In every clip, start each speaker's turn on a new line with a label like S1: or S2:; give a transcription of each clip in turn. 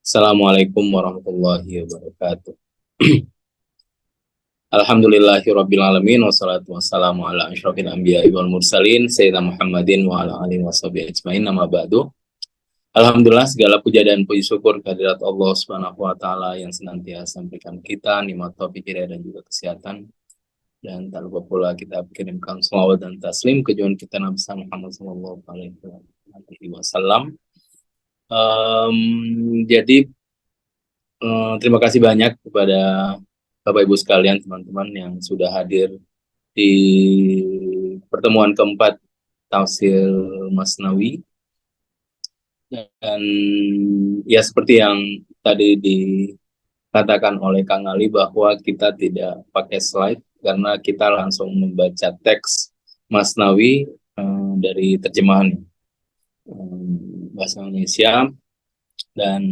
S1: Assalamualaikum warahmatullahi wabarakatuh. Alhamdulillahirrabbilalamin. Wassalatu wassalamu ala asyrafil anbiya'i wal mursalin Sayyidina Muhammadin wa ala alihi washabihi ajmain. Nama ba'du. Alhamdulillah, segala puja dan puji syukur kehadirat Allah Subhanahu wa taala yang senantiasa memberikan kita nikmat taufik hidayah dan juga kesehatan. Dan tak lupa pula kita kirimkan salawat dan taslim ke junjungan kita Nabi Muhammad sallallahu alaihi wasallam. Jadi terima kasih banyak kepada Bapak Ibu sekalian, teman-teman yang sudah hadir di pertemuan keempat Tafsir Masnawi. Dan ya seperti yang tadi dikatakan oleh Kang Ali bahwa kita tidak pakai slide karena kita langsung membaca teks Masnawi dari terjemahan bahasa Indonesia. Dan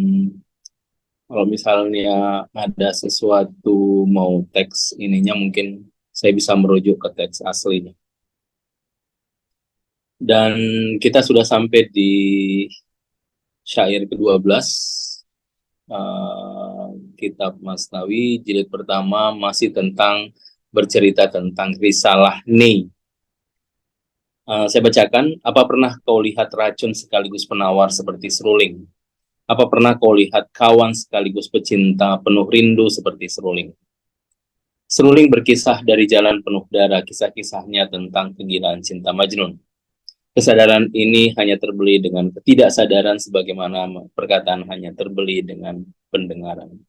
S1: kalau misalnya ada sesuatu mau teks ininya, mungkin saya bisa merujuk ke teks aslinya. Dan kita sudah sampai di syair ke-12 kitab Masnawi, jilid pertama, masih bercerita tentang risalah Ni. Saya bacakan, apa pernah kau lihat racun sekaligus penawar seperti seruling? Apa pernah kau lihat kawan sekaligus pecinta penuh rindu seperti seruling? Seruling berkisah dari jalan penuh darah, kisah-kisahnya tentang kegilaan cinta Majnun. Kesadaran ini hanya terbeli dengan ketidaksadaran, sebagaimana perkataan hanya terbeli dengan pendengaran.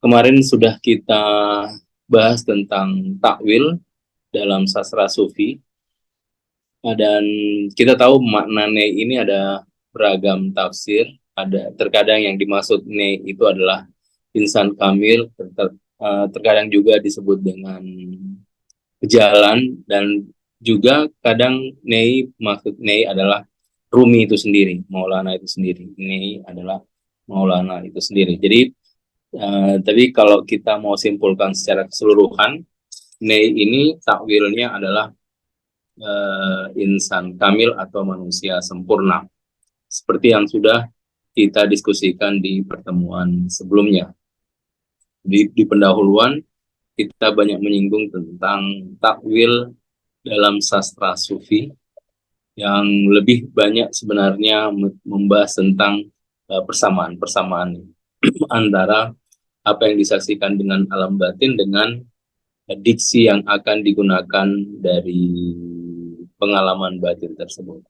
S1: Kemarin sudah kita bahas tentang takwil dalam sastra sufi. Dan kita tahu makna ne ini ada beragam tafsir. Ada terkadang yang dimaksud ne itu adalah insan kamil, terkadang juga disebut dengan pejalan, dan juga kadang maksud ne adalah Rumi itu sendiri, Maulana itu sendiri. Ne adalah Maulana itu sendiri. Jadi tapi kalau kita mau simpulkan secara keseluruhan, ne ini takwilnya adalah insan kamil atau manusia sempurna, seperti yang sudah kita diskusikan di pertemuan sebelumnya. Di pendahuluan kita banyak menyinggung tentang takwil dalam sastra sufi, yang lebih banyak sebenarnya membahas tentang persamaan antara apa yang disaksikan dengan alam batin dengan diksi yang akan digunakan dari pengalaman batin tersebut.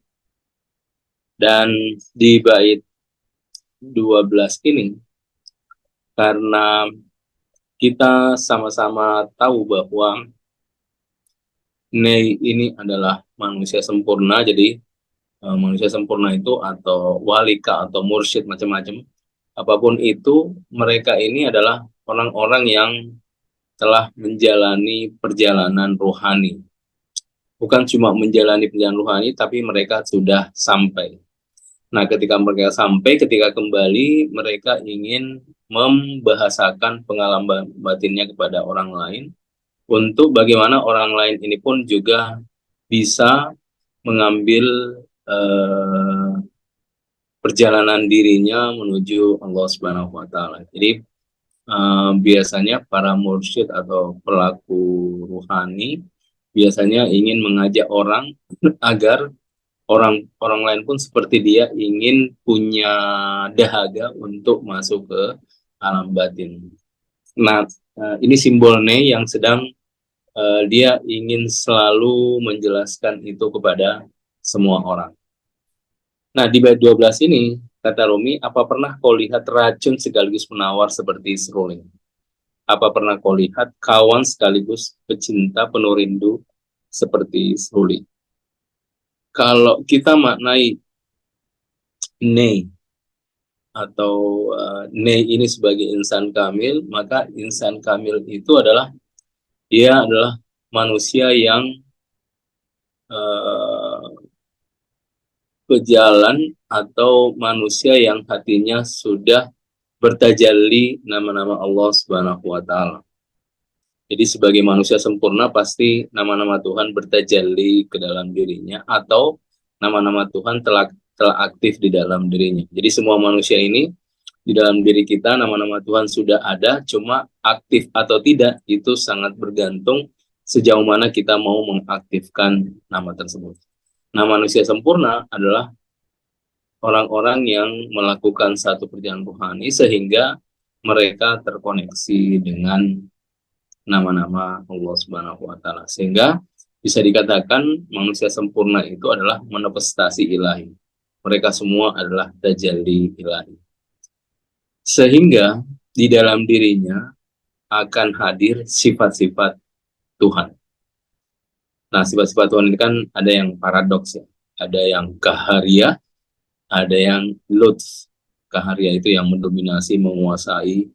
S1: Dan di bait 12 ini, karena kita sama-sama tahu bahwa Nei ini adalah manusia sempurna, jadi manusia sempurna itu atau walika atau mursyid macam-macam, apapun itu, mereka ini adalah orang-orang yang telah menjalani perjalanan rohani. Bukan cuma menjalani perjalanan rohani, tapi mereka sudah sampai. Nah, ketika mereka sampai, ketika kembali, mereka ingin membahasakan pengalaman batinnya kepada orang lain, untuk bagaimana orang lain ini pun juga bisa mengambil perjalanan dirinya menuju Allah Subhanahu wa taala. Jadi biasanya para mursyid atau pelaku rohani biasanya ingin mengajak orang agar orang lain pun seperti dia ingin punya dahaga untuk masuk ke alam batin. Nah, ini simbolnya yang sedang dia ingin selalu menjelaskan itu kepada semua orang. Nah, di bait 12 ini, kata Rumi, apa pernah kau lihat racun sekaligus penawar seperti seruling? Apa pernah kau lihat kawan sekaligus pecinta penuh rindu seperti seruling? Kalau kita maknai ne atau ne ini sebagai insan kamil, maka insan kamil itu adalah dia adalah manusia yang berjalan atau manusia yang hatinya sudah bertajalli nama-nama Allah Subhanahu wa taala. Jadi sebagai manusia sempurna pasti nama-nama Tuhan bertajalli ke dalam dirinya, atau nama-nama Tuhan telah telah aktif di dalam dirinya. Jadi semua manusia ini di dalam diri kita nama-nama Tuhan sudah ada, cuma aktif atau tidak itu sangat bergantung sejauh mana kita mau mengaktifkan nama tersebut. Nah, manusia sempurna adalah orang-orang yang melakukan satu perjalanan rohani sehingga mereka terkoneksi dengan nama-nama Allah Subhanahu wa taala. Sehingga bisa dikatakan manusia sempurna itu adalah manifestasi ilahi. Mereka semua adalah tajalli ilahi. Sehingga di dalam dirinya akan hadir sifat-sifat Tuhan. Nah, sifat-sifat Tuhan ini kan ada yang paradoks ya. Ada yang kaharia, ada yang lutf. Kaharia itu yang mendominasi, menguasai,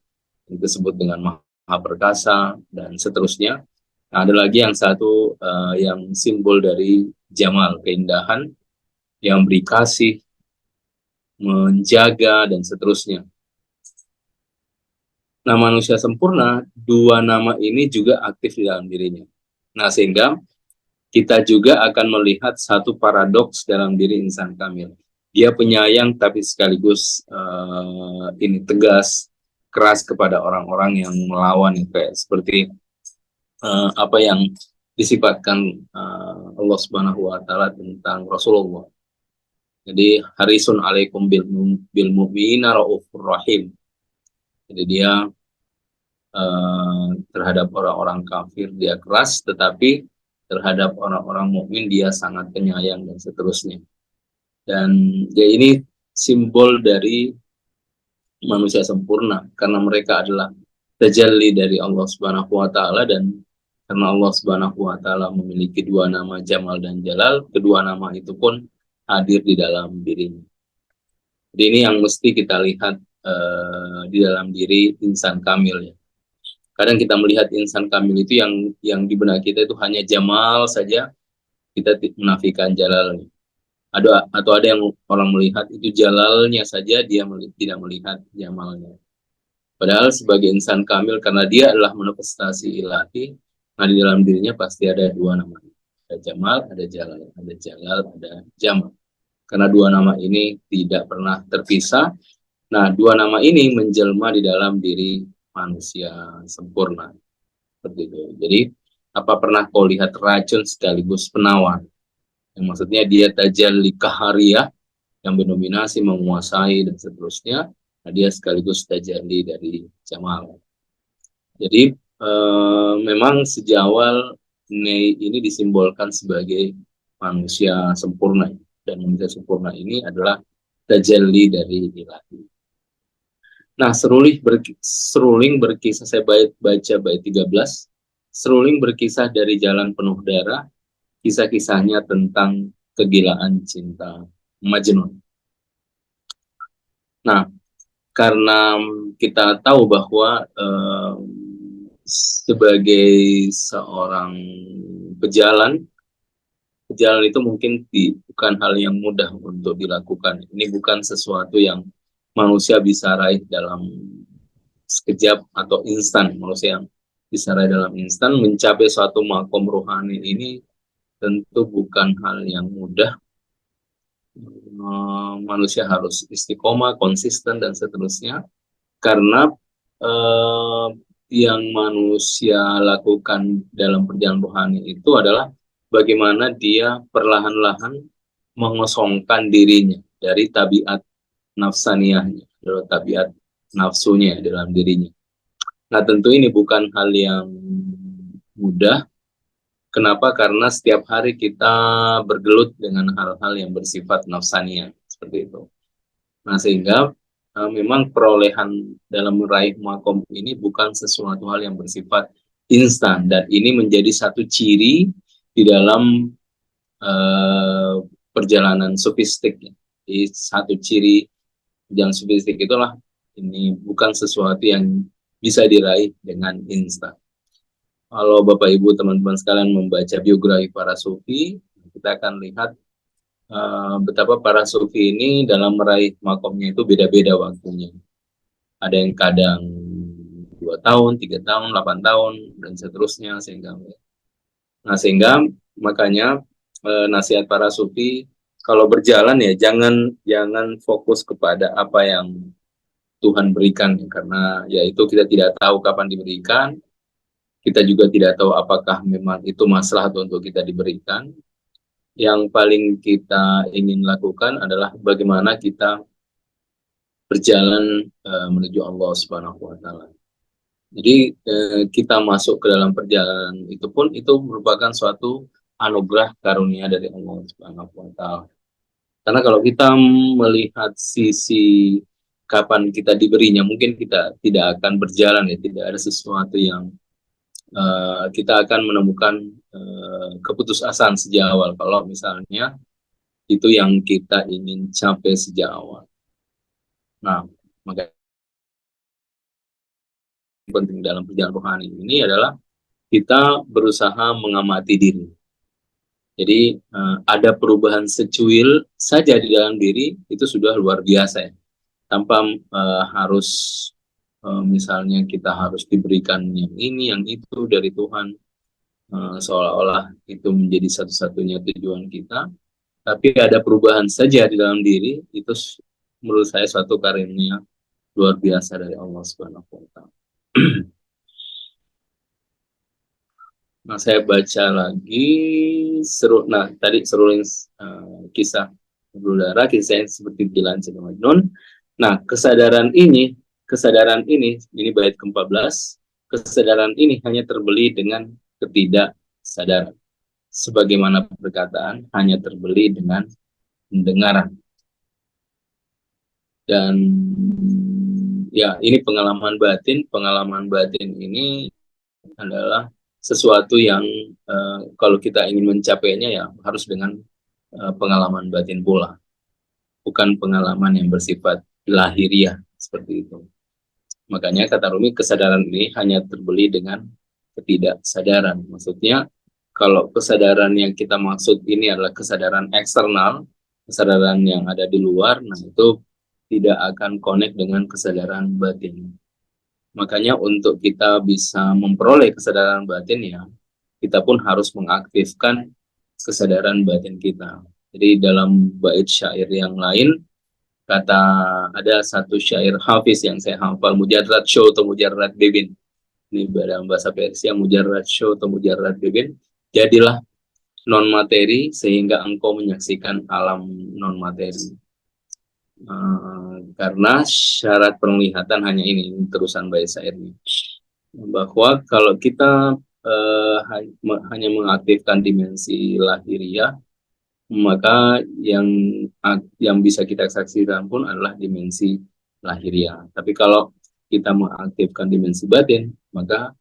S1: yang disebut dengan maha perkasa, dan seterusnya. Nah, ada lagi yang satu yang simbol dari jamal, keindahan, yang beri kasih, menjaga, dan seterusnya. Nah, manusia sempurna, dua nama ini juga aktif di dalam dirinya. Nah, sehingga kita juga akan melihat satu paradoks dalam diri insan kamil. Dia penyayang tapi sekaligus ini tegas, keras kepada orang-orang yang melawan, kayak seperti apa yang disifatkan Allah Subhanahu wa taala tentang Rasulullah. Jadi harisun alaikum bil mu'minina raufur rahim. Jadi dia terhadap orang-orang kafir dia keras, tetapi terhadap orang-orang mukmin dia sangat penyayang dan seterusnya. Dan ya ini simbol dari manusia sempurna karena mereka adalah tajalli dari Allah Subhanahu wa taala, dan karena Allah Subhanahu wa taala memiliki dua nama Jamal dan Jalal, kedua nama itu pun hadir di dalam dirinya. Jadi ini yang mesti kita lihat di dalam diri insan kamil ya. Kadang kita melihat insan kamil itu yang di benak kita itu hanya Jamal saja, kita menafikan Jalalnya. Atau ada yang orang melihat itu Jalalnya saja, dia tidak melihat Jamalnya. Padahal sebagai insan kamil, karena dia adalah manifestasi ilahi, nah di dalam dirinya pasti ada dua nama. Ada Jamal, ada Jalal. Ada Jalal, ada Jamal. Karena dua nama ini tidak pernah terpisah. Nah, dua nama ini menjelma di dalam diri manusia sempurna. Seperti itu. Jadi, apa pernah kau lihat racun sekaligus penawar? Yang maksudnya dia tajalli kaharia, yang mendominasi, menguasai, dan seterusnya. Nah, dia sekaligus tajalli dari Jamal. Jadi, memang sejak awal Nei ini disimbolkan sebagai manusia sempurna. Dan manusia sempurna ini adalah tajalli dari ilahi. Nah, seruling berkisah, saya baca bait 13. Seruling berkisah dari jalan penuh darah, kisah-kisahnya tentang kegilaan cinta Majnun. Nah, karena kita tahu bahwa sebagai seorang pejalan itu mungkin bukan hal yang mudah untuk dilakukan. Ini bukan sesuatu yang manusia bisa raih dalam sekejap atau instan. Manusia yang bisa raih dalam instan, mencapai suatu makom rohani ini tentu bukan hal yang mudah. Manusia harus istiqomah, konsisten, dan seterusnya. Karena yang manusia lakukan dalam perjalanan rohani itu adalah bagaimana dia perlahan-lahan mengosongkan dirinya dari tabiat nafsaniyahnya, dari tabiat nafsunya dalam dirinya. Nah, tentu ini bukan hal yang mudah. Kenapa? Karena setiap hari kita bergelut dengan hal-hal yang bersifat nafsaniyah, seperti itu. Nah, sehingga memang perolehan dalam meraih makom ini bukan sesuatu hal yang bersifat instan, dan ini menjadi satu ciri di dalam perjalanan sofistik. Jadi satu ciri yang sofistik itulah ini bukan sesuatu yang bisa diraih dengan instan. Kalau Bapak Ibu teman-teman sekalian membaca biografi para sufi, kita akan lihat betapa para sufi ini dalam meraih makomnya itu beda-beda waktunya. Ada yang kadang 2 tahun, 3 tahun, 8 tahun, dan seterusnya. Sehingga makanya nasihat para sufi kalau berjalan ya jangan fokus kepada apa yang Tuhan berikan, karena ya itu kita tidak tahu kapan diberikan, kita juga tidak tahu apakah memang itu maslahat untuk kita diberikan. Yang paling kita ingin lakukan adalah bagaimana kita berjalan menuju Allah Subhanahu wa taala. Jadi kita masuk ke dalam perjalanan itu pun itu merupakan suatu anugerah karunia dari Allah Subhanahu wa taala. Karena kalau kita melihat sisi kapan kita diberinya, mungkin kita tidak akan berjalan ya, tidak ada sesuatu yang kita akan menemukan keputusasaan sejak awal. Kalau misalnya itu yang kita ingin capai sejak awal. Nah, maka penting dalam perjalanan rohani ini adalah kita berusaha mengamati diri. Jadi ada perubahan secuil saja di dalam diri itu sudah luar biasa ya. Tanpa harus misalnya kita harus diberikan yang ini, yang itu dari Tuhan, seolah-olah itu menjadi satu-satunya tujuan kita. Tapi ada perubahan saja di dalam diri, itu menurut saya suatu karunia luar biasa dari Allah Subhanahu wa taala. Nah, saya baca lagi tadi seruling kisah berudara, kisah yang seperti dilansir Majnun. Nah, kesadaran ini bait ke-14, kesadaran ini hanya terbeli dengan ketidaksadaran. Sebagaimana perkataan hanya terbeli dengan pendengaran. Dan ya, ini pengalaman batin ini adalah sesuatu yang kalau kita ingin mencapainya ya harus dengan pengalaman batin pula, bukan pengalaman yang bersifat lahiriah seperti itu. Makanya kata Rumi, kesadaran ini hanya terbeli dengan ketidaksadaran. Maksudnya kalau kesadaran yang kita maksud ini adalah kesadaran eksternal, kesadaran yang ada di luar, nah itu tidak akan connect dengan kesadaran batin. Makanya untuk kita bisa memperoleh kesadaran batin ya, kita pun harus mengaktifkan kesadaran batin kita. Jadi dalam bait syair yang lain, ada satu syair Hafiz yang saya hafal, Mujarrad Show atau Mujarrad Bibin. Ini dalam bahasa Persia, Mujarrad Show atau Mujarrad Bibin. Jadilah non materi sehingga engkau menyaksikan alam non materi. Karena syarat penglihatan hanya ini terusan bait syairnya, bahwa kalau kita hanya mengaktifkan dimensi lahiriah, maka yang bisa kita saksikan pun adalah dimensi lahiriah. Tapi kalau kita mengaktifkan dimensi batin, maka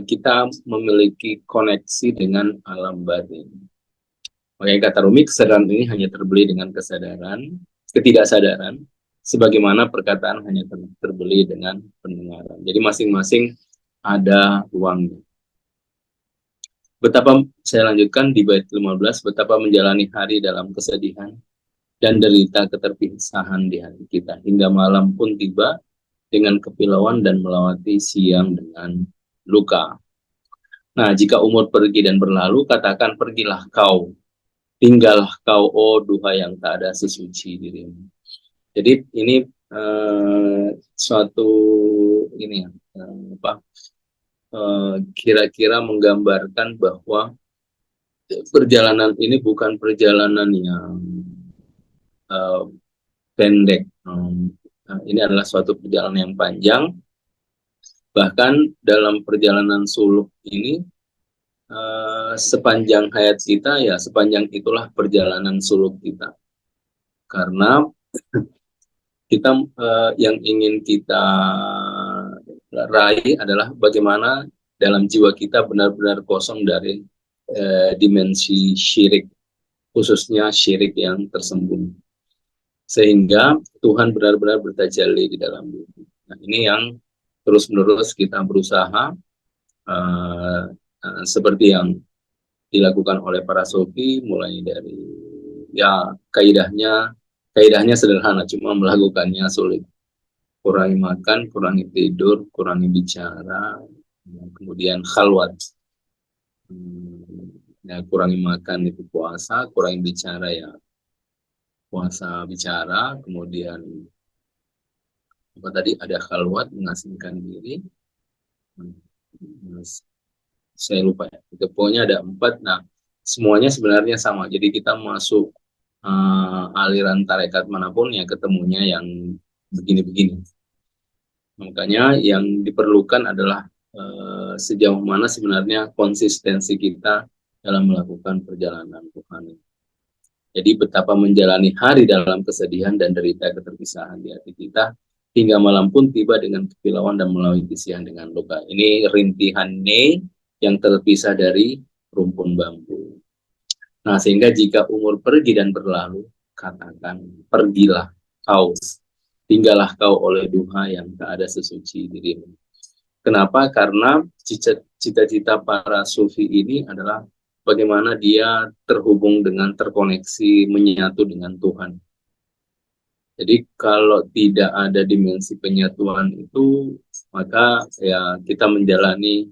S1: kita memiliki koneksi dengan alam batin. Makanya kata Rumi, kesadaran ini hanya terbeli dengan ketidaksadaran, sebagaimana perkataan hanya terbeli dengan pendengaran. Jadi masing-masing ada ruangnya. Betapa, saya lanjutkan di bait 15, betapa menjalani hari dalam kesedihan dan derita keterpisahan di hati kita, hingga malam pun tiba dengan kepilauan dan melewati siang dengan luka. Nah, jika umur pergi dan berlalu, katakan pergilah kau, tinggallah kau, oh duha yang tak ada sesuci dirimu. Jadi ini suatu ini kira-kira menggambarkan bahwa perjalanan ini bukan perjalanan yang pendek. Ini adalah suatu perjalanan yang panjang. Bahkan dalam perjalanan suluk ini, sepanjang hayat kita ya sepanjang itulah perjalanan suluk kita. Karena kita yang ingin kita raih adalah bagaimana dalam jiwa kita benar-benar kosong dari dimensi syirik, khususnya syirik yang tersembunyi, sehingga Tuhan benar-benar bertajalli di dalam diri. Nah, ini yang terus-menerus kita berusaha seperti yang dilakukan oleh para sufi, mulai dari ya kaidahnya sederhana, cuma melakukannya sulit. Kurangi makan, kurangi tidur, kurangi bicara, kemudian khalwat. Ya, kurangi makan itu puasa, kurangi bicara ya puasa bicara, kemudian apa tadi ada khalwat mengasingkan diri. Saya lupa ya. Itu pokoknya ada 4. Nah, semuanya sebenarnya sama. Jadi kita masuk aliran tarekat manapun ya ketemunya yang begini-begini. Makanya yang diperlukan adalah sejauh mana sebenarnya konsistensi kita dalam melakukan perjalanan rohani. Jadi betapa menjalani hari dalam kesedihan dan derita keterpisahan di hati kita, hingga malam pun tiba dengan kepilauan dan melalui kesian dengan luka. Ini rintihan Ne yang terpisah dari rumpun bambu. Nah, sehingga jika umur pergi dan berlalu, katakan, pergilah kau, tinggallah kau oleh duha yang tak ada sesuci dirimu. Kenapa? Karena cita-cita para sufi ini adalah bagaimana dia terhubung dengan, terkoneksi, menyatu dengan Tuhan. Jadi kalau tidak ada dimensi penyatuan itu, maka ya kita menjalani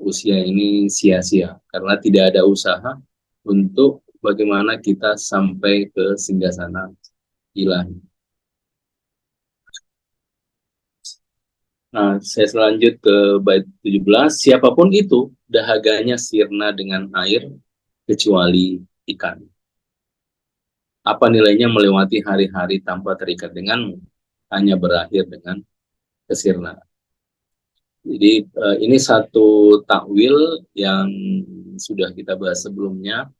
S1: usia ini sia-sia karena tidak ada usaha untuk bagaimana kita sampai ke singgasana ilahi. Nah, saya selanjut ke bait 17. Siapapun itu, dahaganya sirna dengan air, kecuali ikan. Apa nilainya melewati hari-hari tanpa terikat denganmu? Hanya berakhir dengan kesirnaan. Jadi ini satu takwil yang sudah kita bahas sebelumnya.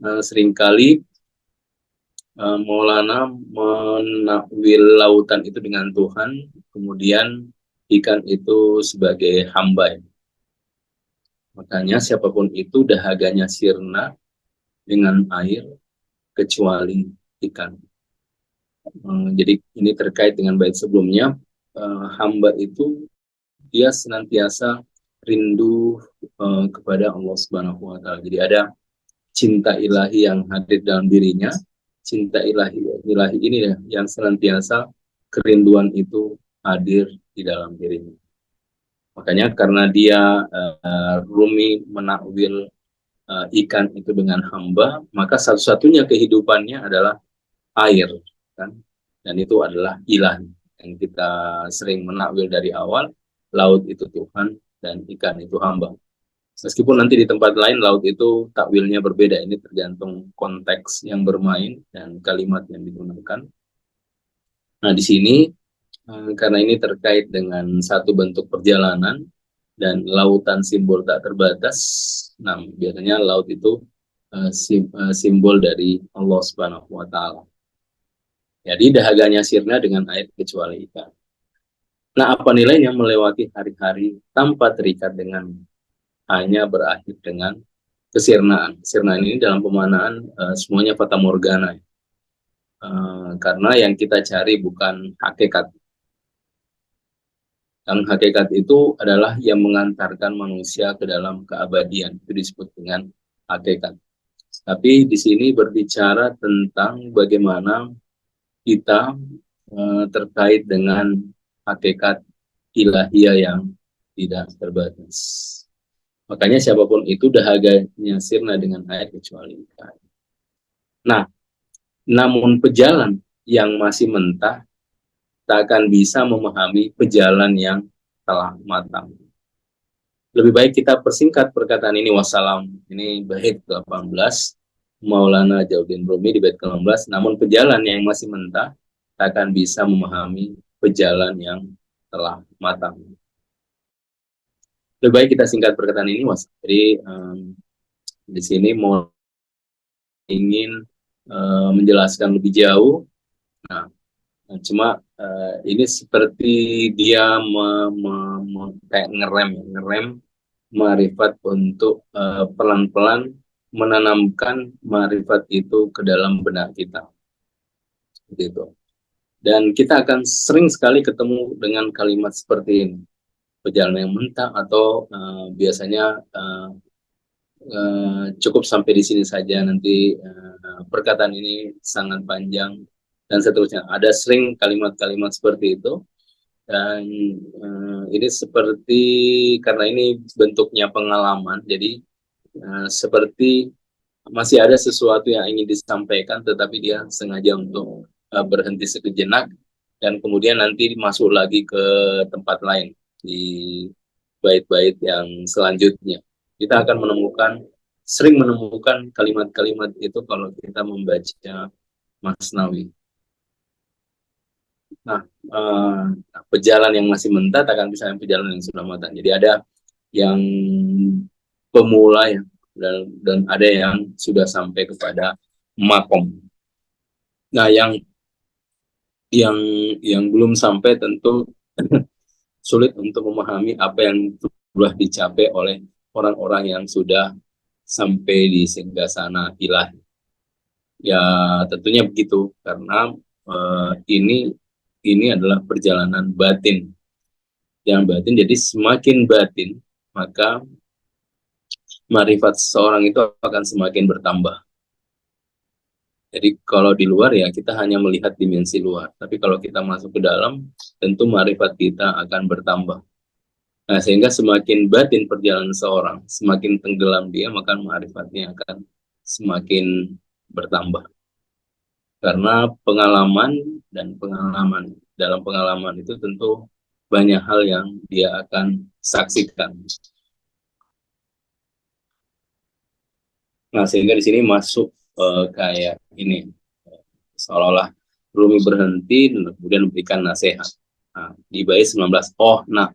S1: Seringkali Maulana menakwil lautan itu dengan Tuhan, kemudian ikan itu sebagai hamba. Makanya siapapun itu dahaganya sirna dengan air kecuali ikan. Jadi ini terkait dengan bait sebelumnya. Hamba itu dia senantiasa rindu kepada Allah Subhanahu wa taala. Jadi ada cinta ilahi yang hadir dalam dirinya. Cinta ilahi ini ya, yang senantiasa kerinduan itu hadir di dalam dirinya. Makanya karena dia rumi menakwil ikan itu dengan hamba, maka satu-satunya kehidupannya adalah air, kan? Dan itu adalah ilahi yang kita sering menakwil dari awal. Laut itu Tuhan dan ikan itu hamba. Meskipun nanti di tempat lain laut itu takwilnya berbeda, ini tergantung konteks yang bermain dan kalimat yang digunakan. Nah, di sini karena ini terkait dengan satu bentuk perjalanan dan lautan simbol tak terbatas. Nah, biasanya laut itu simbol dari Allah Subhanahu wa taala. Jadi dahaganya sirna dengan air kecuali ikan. Nah, apa nilainya melewati hari-hari tanpa terikat dengan, hanya berakhir dengan kesirnaan. Kesirnaan ini dalam pemanaan semuanya fata morgana. Karena yang kita cari bukan hakikat. Yang hakikat itu adalah yang mengantarkan manusia ke dalam keabadian. Itu disebut dengan hakikat. Tapi di sini berbicara tentang bagaimana kita terkait dengan hakikat ilahiyah yang tidak terbatas. Makanya siapapun itu dahaganya sirna dengan air kecuali ikan. Nah, namun pejalan yang masih mentah tak akan bisa memahami pejalan yang telah matang. Lebih baik kita persingkat perkataan ini. Wassalam. Ini bait 18 Maulana Jalaluddin Rumi di bait ke-18. Namun pejalan yang masih mentah tak akan bisa memahami pejalan yang telah matang. Lebih baik kita singkat perkataan ini, Mas. Jadi di sini mau ingin menjelaskan lebih jauh. Nah, cuma ini seperti dia kayak ngerem ma'rifat untuk pelan-pelan menanamkan ma'rifat itu ke dalam benak kita. Gitu. Dan kita akan sering sekali ketemu dengan kalimat seperti ini. Perjalanan yang mentah atau biasanya cukup sampai di sini saja, nanti perkataan ini sangat panjang dan seterusnya. Ada sering kalimat-kalimat seperti itu. Dan ini seperti, karena ini bentuknya pengalaman, jadi seperti masih ada sesuatu yang ingin disampaikan, tetapi dia sengaja untuk berhenti sejenak dan kemudian nanti masuk lagi ke tempat lain di bait-bait yang selanjutnya. Kita akan sering menemukan kalimat-kalimat itu kalau kita membaca Masnawi. Nah, pejalan yang masih mentat akan bisa pejalan yang sudah matang. Jadi ada yang pemula ya, dan ada yang sudah sampai kepada makom. Nah, yang yang belum sampai tentu sulit untuk memahami apa yang telah dicapai oleh orang-orang yang sudah sampai di singgasana ilahi. Ya, tentunya begitu karena ini adalah perjalanan batin. Yang batin, jadi semakin batin, maka marifat seseorang itu akan semakin bertambah. Jadi kalau di luar ya kita hanya melihat dimensi luar, tapi kalau kita masuk ke dalam, tentu marifat kita akan bertambah. Nah, sehingga semakin batin perjalanan seorang, semakin tenggelam dia, maka marifatnya akan semakin bertambah. Karena pengalaman dan pengalaman, dalam pengalaman itu tentu banyak hal yang dia akan saksikan. Nah, sehingga di sini masuk kayak ini, seolah-olah Rumi berhenti dan kemudian memberikan nasihat. Nah, di bait 19, nah,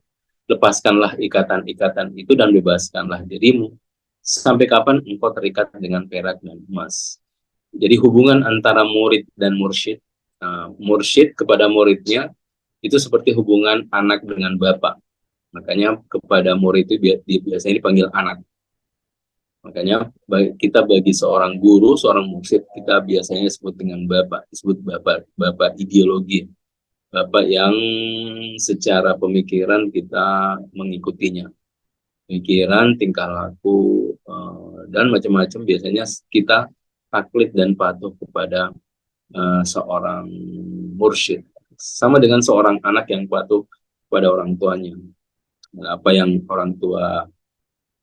S1: lepaskanlah ikatan-ikatan itu dan bebaskanlah dirimu. Sampai kapan engkau terikat dengan perak dan emas? Jadi hubungan antara murid dan mursyid, mursyid kepada muridnya itu seperti hubungan anak dengan bapak. Makanya kepada murid itu biasanya dipanggil anak. Makanya kita bagi seorang guru, seorang mursyid, kita biasanya disebut dengan bapak, disebut bapak ideologi, bapak yang secara pemikiran kita mengikutinya, pemikiran, tingkah laku, dan macam-macam biasanya kita taklid dan patuh kepada seorang mursyid. Sama dengan seorang anak yang patuh pada orang tuanya. Apa yang orang tua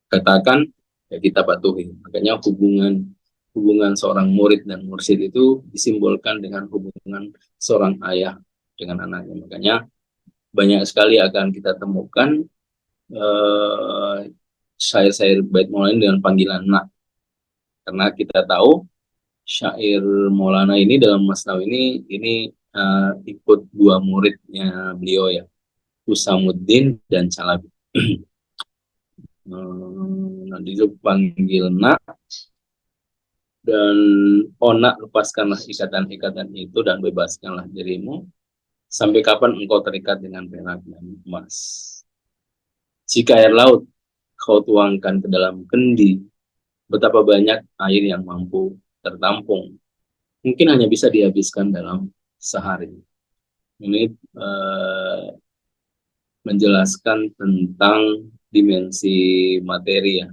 S1: katakan, ya kita patuhi. Makanya hubungan seorang murid dan mursyid itu disimbolkan dengan hubungan seorang ayah dengan anaknya. Makanya banyak sekali akan kita temukan syair-syair bait Maulana dengan panggilan nak. Karena kita tahu syair Maulana ini dalam Masnawi ini ikut dua muridnya beliau ya, Usamuddin dan Chalabi. Nanti itu panggil nak dan nak, lepaskanlah ikatan-ikatan itu dan bebaskanlah dirimu. Sampai kapan engkau terikat dengan perak dan emas? Jika air laut kau tuangkan ke dalam kendi, betapa banyak air yang mampu tertampung. Mungkin hanya bisa dihabiskan dalam sehari. Ini menjelaskan tentang dimensi materi ya.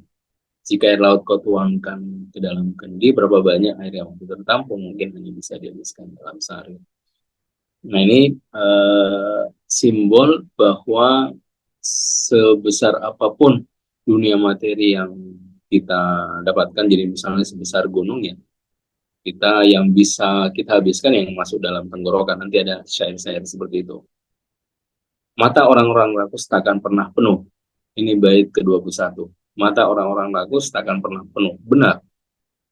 S1: Jika air laut kau tuangkan ke dalam kendi, berapa banyak air yang mampu tertampung, mungkin hanya bisa dihabiskan dalam sehari. Nah, ini simbol bahwa sebesar apapun dunia materi yang kita dapatkan, jadi misalnya sebesar gunung ya, kita yang bisa kita habiskan yang masuk dalam tenggorokan. Nanti ada syair-syair seperti itu. Mata orang-orang rakus takkan pernah penuh. Ini bait ke-21. Mata orang-orang rakus takkan pernah penuh. Benar.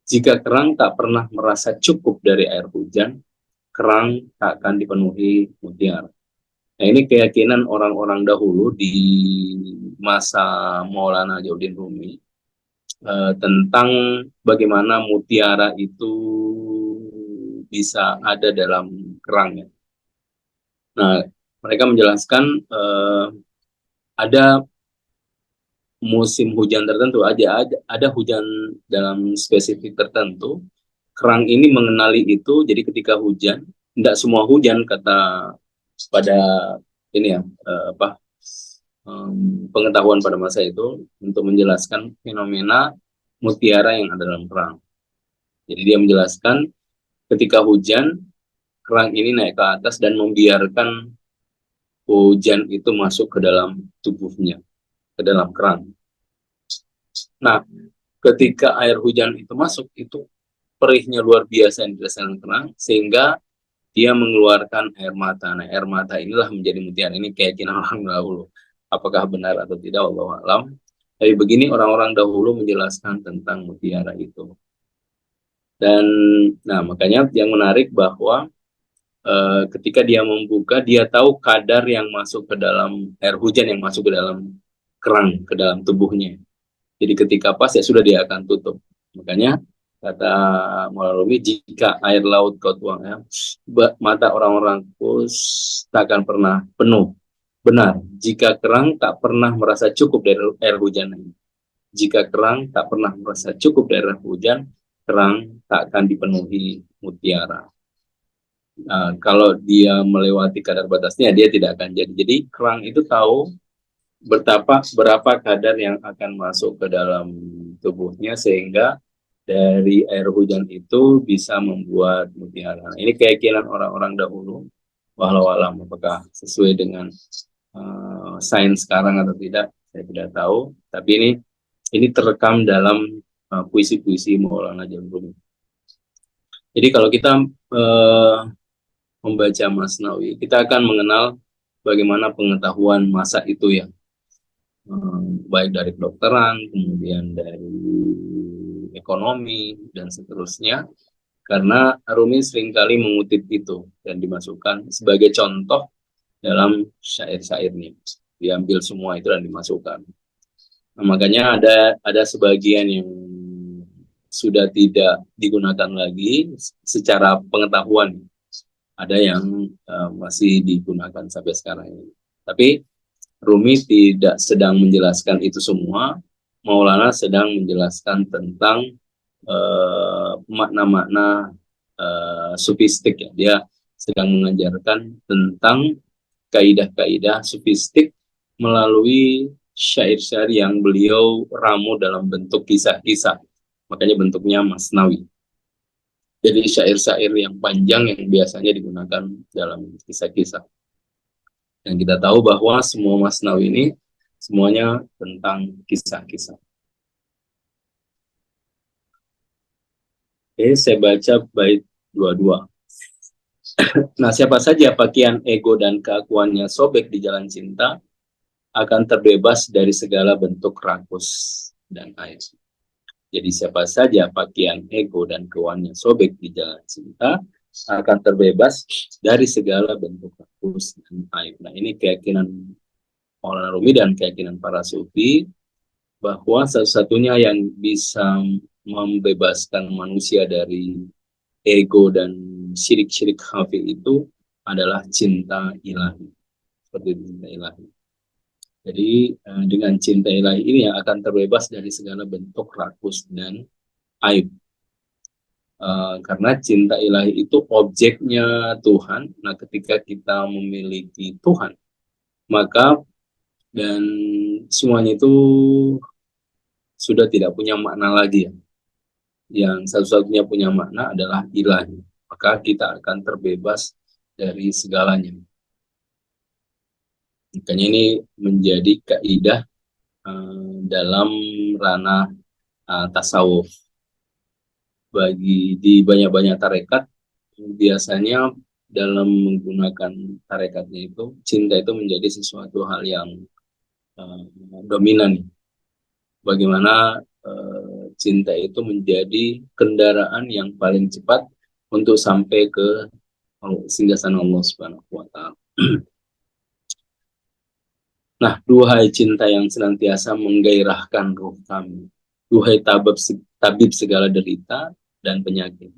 S1: Jika kerang tak pernah merasa cukup dari air hujan, kerang tak akan dipenuhi mutiara. Nah, ini keyakinan orang-orang dahulu di masa Maulana Jauddin Rumi tentang bagaimana mutiara itu bisa ada dalam kerangnya. Nah, mereka menjelaskan ada musim hujan tertentu, ada hujan dalam spesifik tertentu. Kerang ini mengenali itu, jadi ketika hujan, tidak semua hujan kata pada ini ya pengetahuan pada masa itu untuk menjelaskan fenomena mutiara yang ada dalam kerang. Jadi dia menjelaskan ketika hujan, kerang ini naik ke atas dan membiarkan hujan itu masuk ke dalam tubuhnya, ke dalam kerang. Nah, ketika air hujan itu masuk, itu perihnya luar biasa yang dirasakan kerang, sehingga dia mengeluarkan air mata. Nah, air mata inilah menjadi mutiara. Ini keyakinan orang dahulu. Apakah benar atau tidak, wallahu alam. Tapi begini orang-orang dahulu menjelaskan tentang mutiara itu. Dan nah makanya yang menarik bahwa ketika dia membuka, dia tahu kadar yang masuk ke dalam air hujan yang masuk ke dalam kerang, ke dalam tubuhnya. Jadi ketika pas ya sudah dia akan tutup. Makanya kata Maulana Rumi, jika air laut kau tuang ya, mata orang-orang kus takkan pernah penuh. Benar, jika kerang tak pernah merasa cukup dari air hujan ini. Jika kerang tak pernah merasa cukup dari air hujan, kerang tak akan dipenuhi mutiara. Kalau dia melewati kadar batasnya, dia tidak akan jadi. Jadi kerang itu tahu berapa kadar yang akan masuk ke dalam tubuhnya sehingga dari air hujan itu bisa membuat mutiara. Ini keyakinan orang-orang dahulu. Walau alam apakah sesuai dengan sains sekarang atau tidak, saya tidak tahu. Tapi ini terekam dalam puisi-puisi Maulana Jamrumi. Jadi kalau kita membaca Masnawi, kita akan mengenal bagaimana pengetahuan masa itu ya, baik dari kedokteran, kemudian dari ekonomi, dan seterusnya. Karena Rumi seringkali mengutip itu dan dimasukkan sebagai contoh dalam syair-syairnya. Diambil semua itu dan dimasukkan. Nah, makanya ada sebagian yang sudah tidak digunakan lagi secara pengetahuan. Ada yang masih digunakan sampai sekarang ini. Tapi Rumi tidak sedang menjelaskan itu semua. Maulana sedang menjelaskan tentang makna-makna sufistik ya. Dia sedang mengajarkan tentang kaidah-kaidah sufistik melalui syair-syair yang beliau ramu dalam bentuk kisah-kisah. Makanya bentuknya masnawi. Jadi syair-syair yang panjang yang biasanya digunakan dalam kisah-kisah. Dan kita tahu bahwa semua masnawi ini semuanya tentang kisah-kisah. Oke, saya baca bait 22. Nah, siapa saja pakaian ego dan keakuannya sobek di jalan cinta akan terbebas dari segala bentuk rakus dan air. Jadi siapa saja pakaian ego dan keakuannya sobek di jalan cinta akan terbebas dari segala bentuk rakus dan air. Nah, ini keyakinan Maulana Rumi dan keyakinan para sufi bahwa satu-satunya yang bisa membebaskan manusia dari ego dan syirik-syirik khafi itu adalah cinta ilahi. Seperti cinta ilahi. Jadi dengan cinta ilahi ini yang akan terbebas dari segala bentuk rakus dan aib. Karena cinta ilahi itu objeknya Tuhan. Nah, ketika kita memiliki Tuhan, maka dan semuanya itu sudah tidak punya makna lagi ya. Yang satu-satunya punya makna adalah ilahi. Maka kita akan terbebas dari segalanya. Makanya ini menjadi kaidah dalam ranah tasawuf. Di banyak-banyak tarekat biasanya dalam menggunakan tarekatnya itu cinta itu menjadi sesuatu hal yang dominan. Bagaimana cinta itu menjadi kendaraan yang paling cepat untuk sampai ke singgasana Allah Subhanahu wa taala. Nah, duhai cinta yang senantiasa menggairahkan ruh kami, duhai tabib segala derita dan penyakit,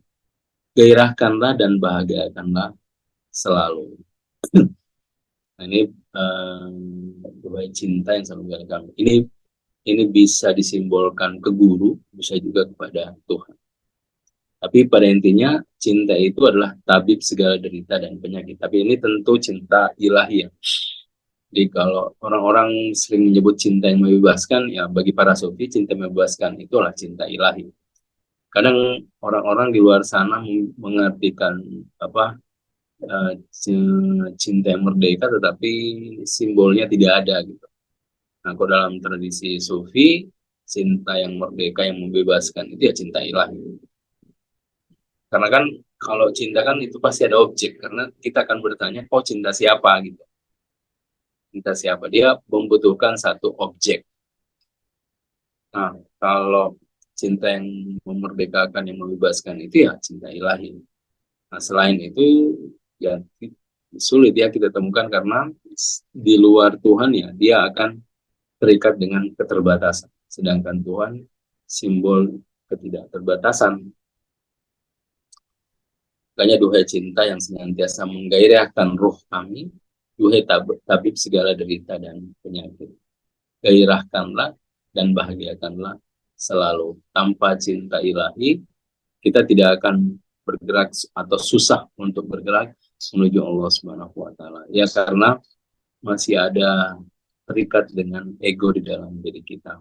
S1: gairahkanlah dan bahagiakanlah selalu. Nah, ini duhai cinta yang selalu menggairahkan. Ini bisa disimbolkan ke guru, bisa juga kepada Tuhan. Tapi pada intinya cinta itu adalah tabib segala derita dan penyakit. Tapi ini tentu cinta ilahi ya. Jadi kalau orang-orang sering menyebut cinta yang membebaskan, ya bagi para sufi cinta yang membebaskan itulah cinta ilahi. Kadang orang-orang di luar sana mengartikan cinta yang merdeka, tetapi simbolnya tidak ada gitu. Nah, kalau dalam tradisi sufi, cinta yang merdeka, yang membebaskan, itu ya cinta ilahi. Karena kan kalau cinta kan itu pasti ada objek, karena kita akan bertanya, oh cinta siapa gitu. Cinta siapa? Dia membutuhkan satu objek. Nah, kalau cinta yang memerdekakan, yang membebaskan itu ya cinta ilahi. Nah, selain itu ya sulit ya kita temukan karena di luar Tuhan ya dia akan terikat dengan keterbatasan. Sedangkan Tuhan simbol ketidakterbatasan. Makanya duhai cinta yang senantiasa menggairahkan roh kami, duhai tabib segala derita dan penyakit. Gairahkanlah dan bahagiakanlah selalu. Tanpa cinta ilahi, kita tidak akan bergerak atau susah untuk bergerak menuju Allah Subhanahu wa taala. Ya karena masih ada terikat dengan ego di dalam diri kita.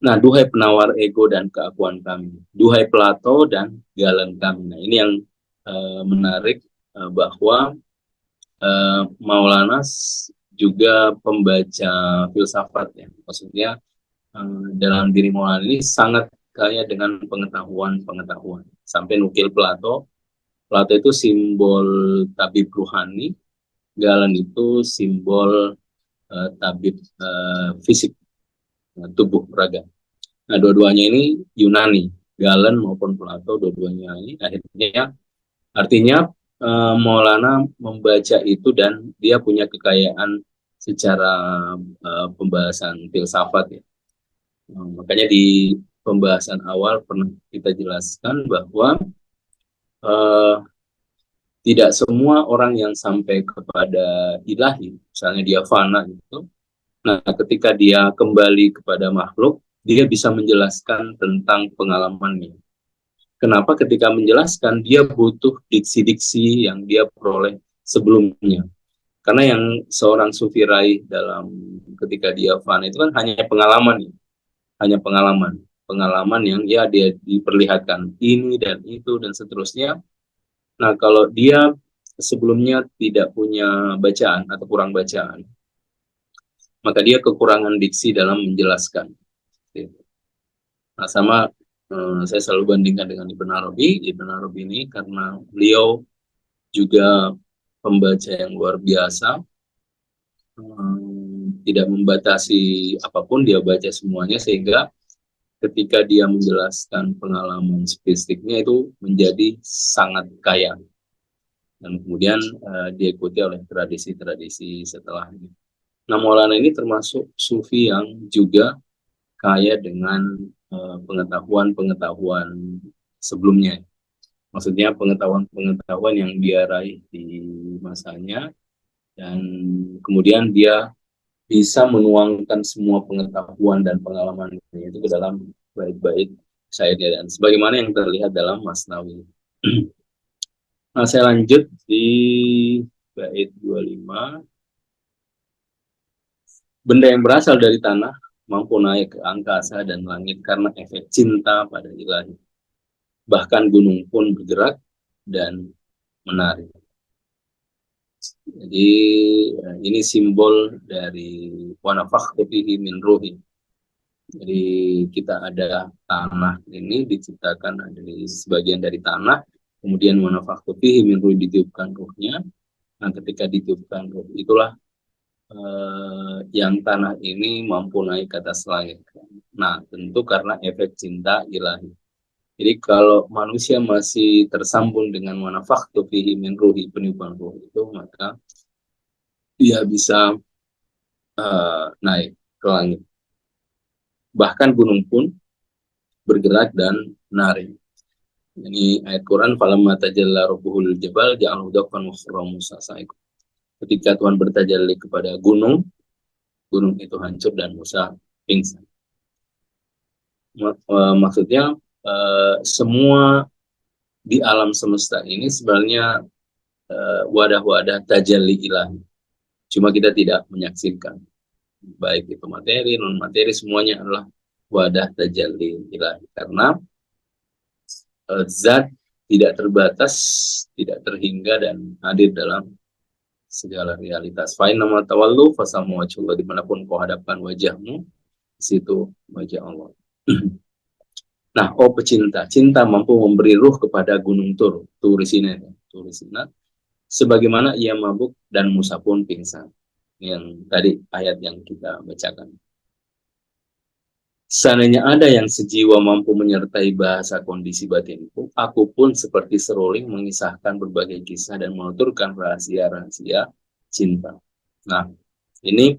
S1: Nah, duhai penawar ego dan keakuan kami, duhai Plato dan Galen kami. Nah, ini yang menarik bahwa Maulana juga pembaca filsafat ya. Maksudnya dalam diri Maulana ini sangat kaya dengan pengetahuan. Sampai nukil Plato. Plato itu simbol tabib ruhani, Galen itu simbol tabib fisik, tubuh raga. Nah, dua-duanya ini Yunani, Galen maupun Plato, dua-duanya ini akhirnya artinya Maulana membaca itu dan dia punya kekayaan secara pembahasan filsafat ya. Makanya di pembahasan awal pernah kita jelaskan bahwa tidak semua orang yang sampai kepada ilahi, misalnya dia fana gitu, nah ketika dia kembali kepada makhluk, dia bisa menjelaskan tentang pengalamannya. Kenapa ketika menjelaskan dia butuh diksi-diksi yang dia peroleh sebelumnya. Karena yang seorang sufi raih dalam ketika dia fana itu kan hanya pengalaman, hanya pengalaman yang ya dia diperlihatkan ini dan itu dan seterusnya. Nah, kalau dia sebelumnya tidak punya bacaan atau kurang bacaan, maka dia kekurangan diksi dalam menjelaskan. Nah, sama saya selalu bandingkan dengan Ibn Arabi. Ibn Arabi ini karena beliau juga pembaca yang luar biasa, tidak membatasi apapun, dia baca semuanya sehingga ketika dia menjelaskan pengalaman spesifiknya itu menjadi sangat kaya. Dan kemudian diikuti oleh tradisi-tradisi setelahnya. Nah, Maulana ini termasuk sufi yang juga kaya dengan pengetahuan-pengetahuan sebelumnya. Maksudnya pengetahuan-pengetahuan yang dia raih di masanya, dan kemudian dia bisa menuangkan semua pengetahuan dan pengalaman itu ke dalam bait-bait syairnya dan sebagaimana yang terlihat dalam Masnawi. Nah, saya lanjut di bait 25. Benda yang berasal dari tanah mampu naik ke angkasa dan langit karena efek cinta pada ilahi. Bahkan gunung pun bergerak dan menari. Jadi ini simbol dari wanafakhtu fihi min ruhi. Jadi kita ada tanah ini diciptakan dari sebagian dari tanah, kemudian wanafakhtu fihi min ruhi ditiupkan ruhnya. Nah, ketika ditiupkan ruh itulah yang tanah ini mampu naik ke atas langit. Nah, tentu karena efek cinta ilahi. Jadi kalau manusia masih tersambung dengan wanafakhtu fihi min ruhi, peniupan ruh itu, maka dia bisa naik ke langit. Bahkan gunung pun bergerak dan menari. Ini ayat Quran, falamma tajalla rabbuhul jabal ja'alahu dakkan wa kharra Musa sa'iqa. Ketika Tuhan bertajalli kepada gunung, gunung itu hancur dan Musa pingsan. Maksudnya semua di alam semesta ini sebenarnya wadah-wadah tajalli ilahi. Cuma kita tidak menyaksikan. Baik itu materi, non materi, semuanya adalah wadah tajalli ilahi. Karena zat tidak terbatas, tidak terhingga dan hadir dalam segala realitas. Fa'in nama tawallu fasamu wajhullah, dimanapun kau hadapkan wajahmu, situ wajah Allah. Nah, oh pecinta, cinta mampu memberi ruh kepada gunung Tur, Turisina, Turisina, sebagaimana ia mabuk dan Musa pun pingsan. Yang tadi ayat yang kita bacakan. Seandainya ada yang sejiwa mampu menyertai bahasa kondisi batinku, aku pun seperti seruling mengisahkan berbagai kisah dan menuturkan rahasia-rahasia cinta. Nah, ini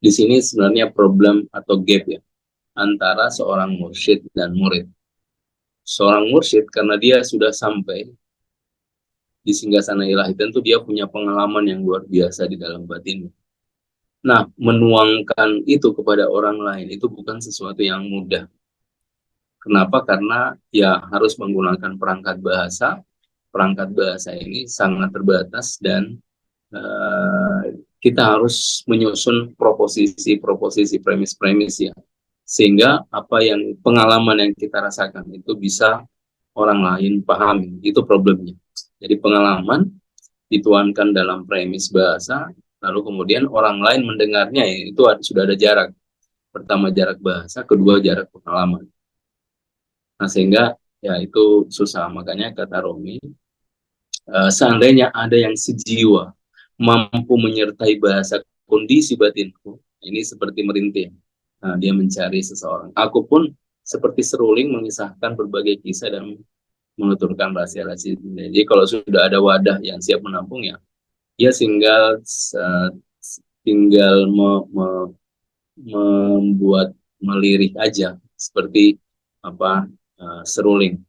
S1: di sini sebenarnya problem atau gap ya antara seorang mursyid dan murid. Seorang mursyid karena dia sudah sampai di singgasana ilahi, tentu dia punya pengalaman yang luar biasa di dalam batin. Nah, menuangkan itu kepada orang lain itu bukan sesuatu yang mudah. Kenapa? Karena ya harus menggunakan perangkat bahasa. Perangkat bahasa ini sangat terbatas dan kita harus menyusun proposisi, premis-premis ya. Sehingga apa yang pengalaman yang kita rasakan itu bisa orang lain pahami. Itu problemnya. Jadi pengalaman dituangkan dalam premis bahasa, lalu kemudian orang lain mendengarnya ya, itu sudah ada jarak. Pertama jarak bahasa, kedua jarak pengalaman. Nah sehingga ya itu susah. Makanya kata Romi, seandainya ada yang sejiwa mampu menyertai bahasa kondisi batinku, ini seperti merintih. Nah, dia mencari seseorang. Aku pun seperti seruling mengisahkan berbagai kisah dan menuturkan rahasia-rahasia. Jadi kalau sudah ada wadah yang siap menampung ya, dia tinggal membuat melirik aja seperti apa seruling.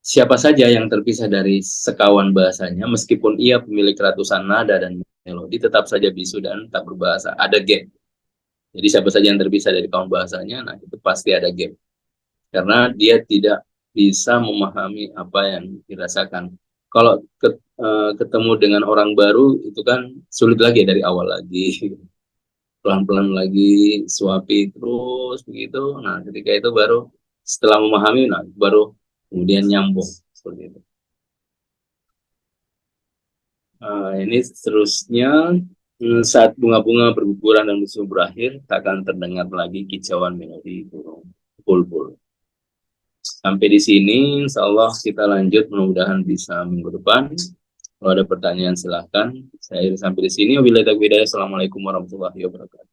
S1: Siapa saja yang terpisah dari sekawan bahasanya, meskipun ia pemilik ratusan nada dan melodi, tetap saja bisu dan tak berbahasa. Ada gap. Jadi siapa saja yang terpisah dari kawan bahasanya, nah itu pasti ada gap. Karena dia tidak bisa memahami apa yang dirasakan. Kalau ketemu dengan orang baru, itu kan sulit lagi dari awal lagi. Pelan-pelan lagi, suapi terus begitu. Nah ketika itu baru setelah memahami, nah baru kemudian nyambung seperti itu. Ini seterusnya saat bunga-bunga berguguran dan musim berakhir, tak akan terdengar lagi kicauan melodi burung bulbul. Sampai di sini, insya Allah kita lanjut, mudah-mudahan bisa minggu depan. Kalau ada pertanyaan silahkan. Saya sampai di sini. Wabillahi taufiq hidayah. Assalamualaikum warahmatullahi wabarakatuh.